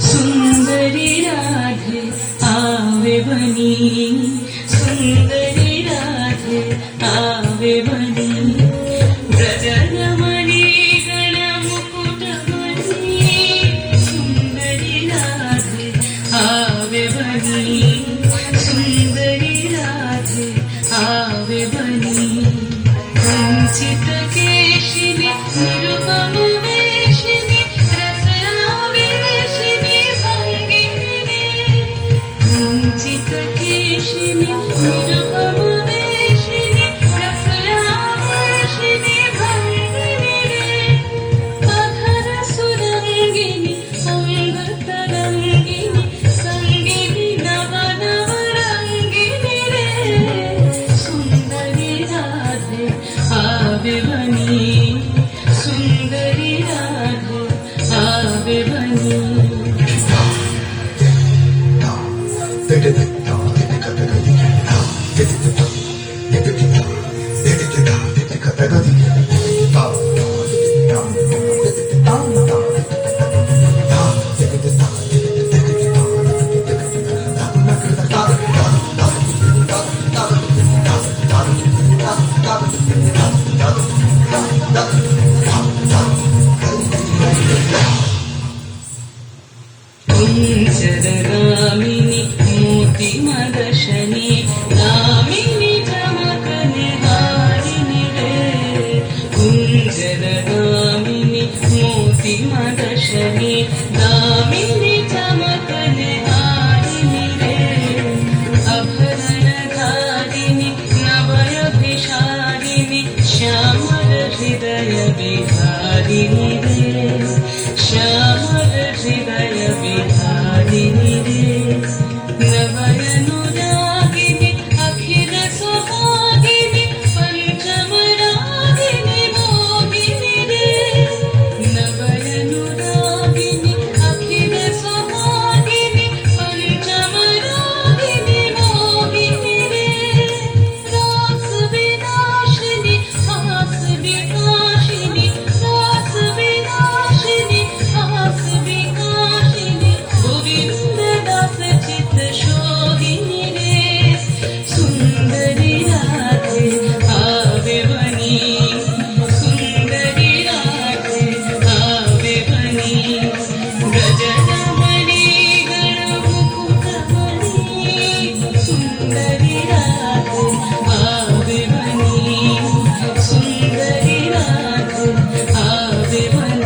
सुंदरी राधे आवे बनी, सुंदरी राधे आवे बनी, ब्रजरमणी गण मुकुट मणि, सुंदरी राधे आवे बनी, सुंदरी राधे आवे बनी, कुंचित केशिनी निरुपम वेशिनी रसनावेशिनी भंगिनी, कुंचित केशिनी निरुपम वेशिनी रसनावेशिनी भंगिनी, अधर सुरंगिनी अंग तरंगिनी संगिनी नव नव रंगिनी रे, सुंदरी राधे आवे बनी, सुंदरी राधे आवे बनी। कुंजरगामिनी मोती मदशनी नामिनी चमकनिहारिणी रे, कुंजरगामिनी मोती मदशनी नामिनी चमकनिहारिणी रे, अभरणधारिणी नवयभिषारिणी श्यामल हृदय विहारिणी रे, श्यामल हृदय विहारिणी रे, नवयनुरागिनी अखिल सुहागिनी पंचम रागिनी मोहिनी रे, नवयनुरागिनी अखिल सुहागिनी पंचम रागिनी मोहिनी रे, रास विनाशिनी हास विनाशिनी, रास विनाशिनी हास विनाशिनी, गोविंद दास चित शोभिनी रे, सुंदरी राधे आवे बनी, सुंदरी राधे आवे बनी, ब्रजरमणी गण मुकुट मणि, सुंदरी राधे आवे बनी, सुंदरी राधे आवे बनी।